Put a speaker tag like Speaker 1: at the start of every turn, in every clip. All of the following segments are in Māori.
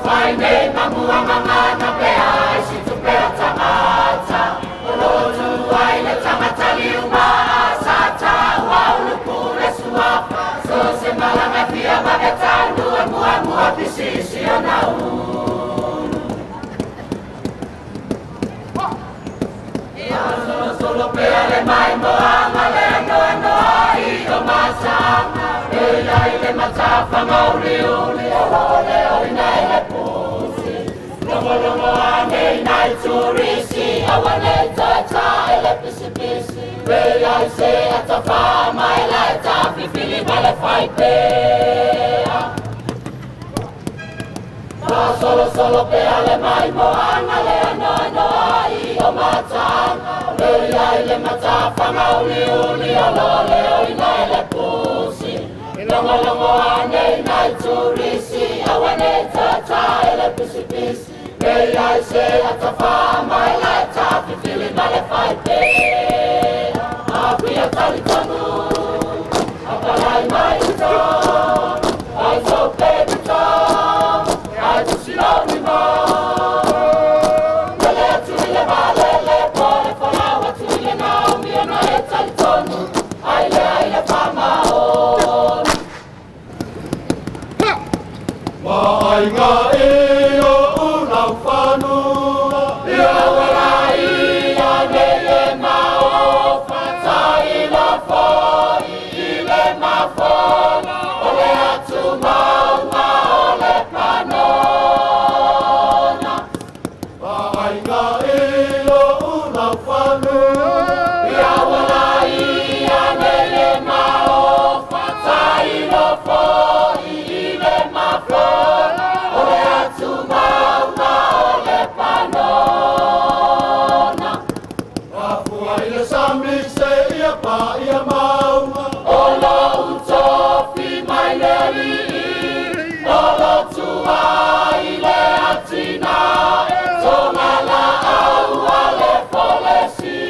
Speaker 1: Fai nei mamua mangana pe ai si tu pe mai moanga le no ai o masanga ai le matafa mauri uli ole o nei le pusi Lomo ane nai turisi awane tata ele pisi pisi Rei ai se atafa mai lai tafi fili vale fai pea Solo pe ale mai moanga le no ai o matanga Rei ai le matafa mauri uli ole o nei le pusi Lomo ane nai turisi awane tata ele pisi pisi Rei ai se atafa mai lai tafi fili vale fai pea Apia tali tonu Apalai mai uto Ai so pepe to Ai tu siloni mo Lele atu ile vale le pole Folawa tu ile nao mio na e tali tonu Ai le fama on
Speaker 2: Mai ngā e o unau whanua
Speaker 1: Ia warai ia nele mao Fatai la foi i le mafona Ole atu maunga ole panona
Speaker 2: Mai ngā e o unau whanua
Speaker 1: Ia warai ia nele mao Fatai la foi i le mafona Ole atu maunga ole panona
Speaker 2: Afua i le sami se ia pa ia maunga
Speaker 1: Olo utofi mai le rii Olo tua i le atina Tonga la aua le folesi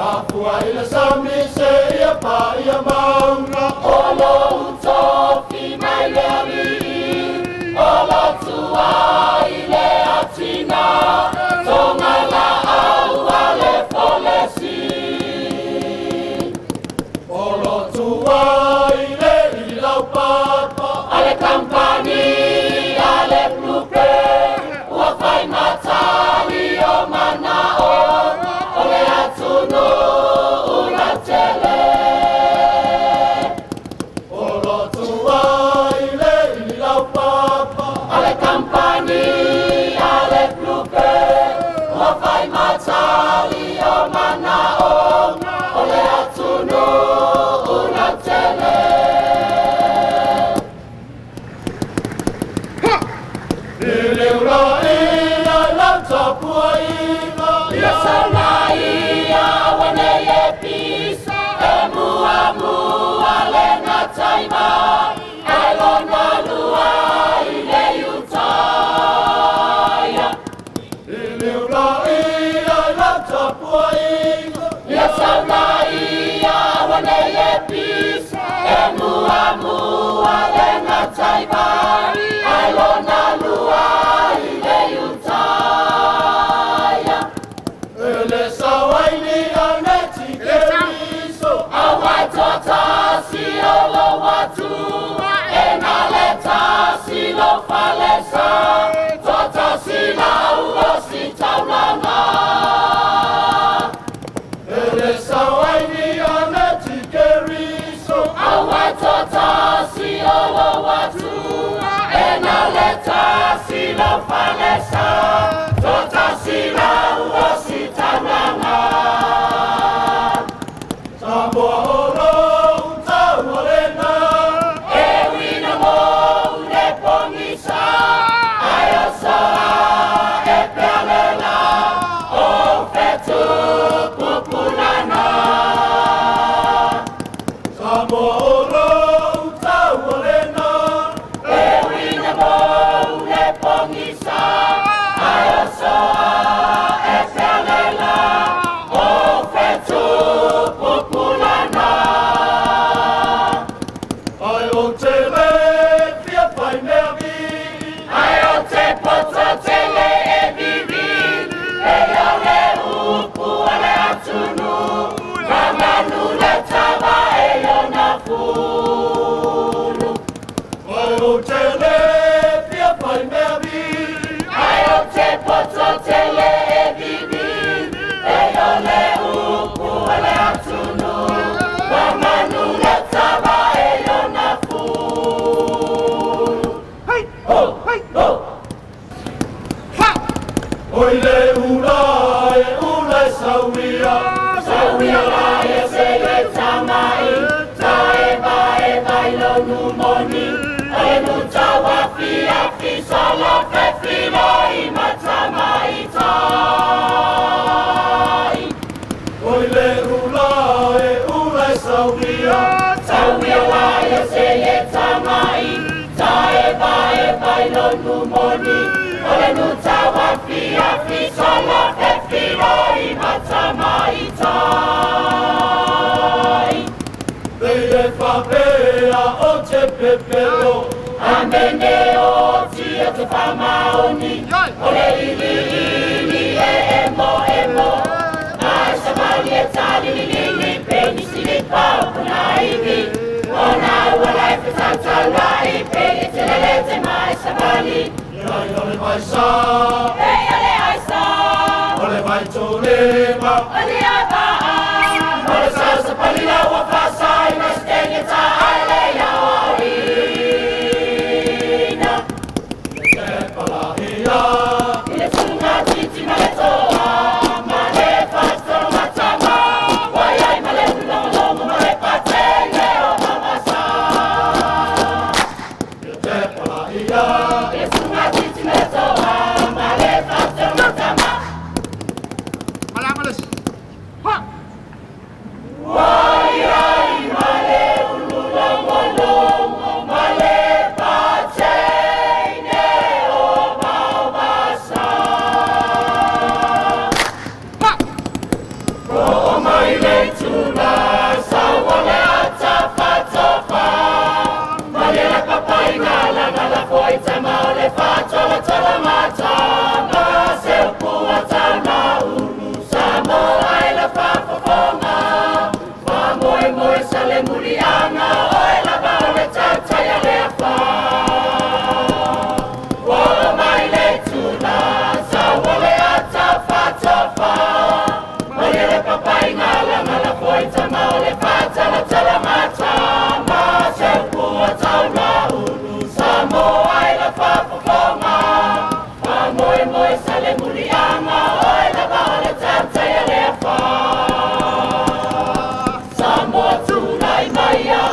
Speaker 2: Afua i le sami se ia pa ia maunga
Speaker 1: Olo utofi mai le rii Olo tua i le atina Tonga la aua le folesi
Speaker 2: Olo tua i le i lau papa
Speaker 1: Ale kampani, ale blupe, ua fai matali o mana o, ole atunu ula tele.
Speaker 2: Olo tua i le i lau papa
Speaker 1: Ale kampani, ale blupe, ua fai matali o mana o, ole atunu ula tele.
Speaker 2: Leura ia lau tapua ina
Speaker 1: Ia salaia wane e pisa E mua le na taima E lona lua i le utaia
Speaker 2: Leura ia lau tapua ina
Speaker 1: Ia salaia wane e pisa E mua le na taima E lona lua i le utaia
Speaker 2: Ele sawaini aneti keriso
Speaker 1: Awai tota si olo watu E na leta si lo falesa Tota si la ulo si taulanga
Speaker 2: Ele sawaini aneti keriso
Speaker 1: Awai tota si olo
Speaker 2: Oile ula sauia.
Speaker 1: Sauia la e se le tamai. Tae vai lo numoni. Ole nu tawa fia sala fe fila I matamai tai.
Speaker 2: Oile ula sauia.
Speaker 1: Sauia la e se le tamai. Tae vai lo numoni. Ole nu tawa fia sala fe fila I matamai tai.
Speaker 2: Veie whapea o te pepero.
Speaker 1: Amene o tia te whamaoni. Ole ili e emo. Mai samali e tali lili peni sili pau kuna iwi. Ona ua lai whetata lai peni te lele te mai samali.
Speaker 2: Iai ole mai sa.
Speaker 1: Hei ole ai sa.
Speaker 2: Ole mai tō lema.
Speaker 1: Ole ai paa.
Speaker 2: Ole sa palila wa whasai na
Speaker 1: Stenge ta ale ya orina.
Speaker 2: te palahia.
Speaker 1: Ile sunga titi male toa. Male fasto matama. Wai ai male ulongo male patele o mamasa.
Speaker 2: Te palahia.
Speaker 1: Ile sunga titi male toa. Male fasto matama. Wai ai male ulongo male patele o mamasa. O mai le tuna sa wale ata fatofa. Male la papai ngala foi tama le fatola tola mata. Ma se upua tana unu sa mo ai la fafofonga. Fa moe sale mulianga oi la baule tata ya le afa. O mai le tuna sa wale ata fatofa. Male le papai ngala foi tama le fatala tala mata. Ma se upua tana unu sa mo ai la fafofonga. Fa moe sale mulianga oi la baule tata ya le afa. Samoa tunai maia,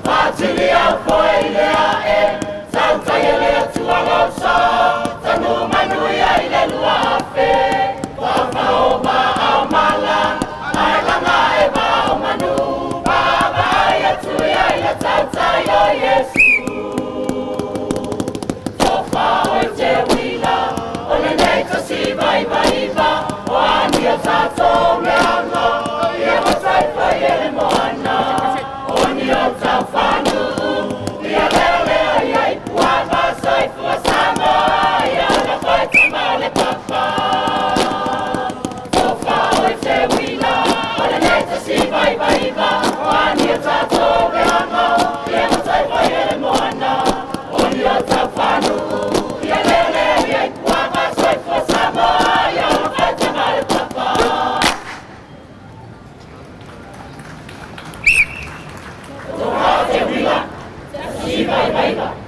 Speaker 1: fatili au koe lea e. Tautai e lea tualosa, tanu manui ai le lua afe. Wawhao ma au mala, ai langa e wao manu. Baba ai atui ai le tautai o Yesu. Tofa oi te wila, o le nei tasi vai iwa. O ani o tatou me anga, ia o taiwhai e le moana. O ni o tau whanu, ia leo ia I puava sai fua sama. Ia la whai tama le papa. Tofa oi te wila, o le nei tasi vai iwa. O ani o tatou me anga, ia o taiwhai e le moana. O ni o tau whanu, ia leo ia I puava sai fua sama. Ia la whai tama le papa. Toha te wila, si vai.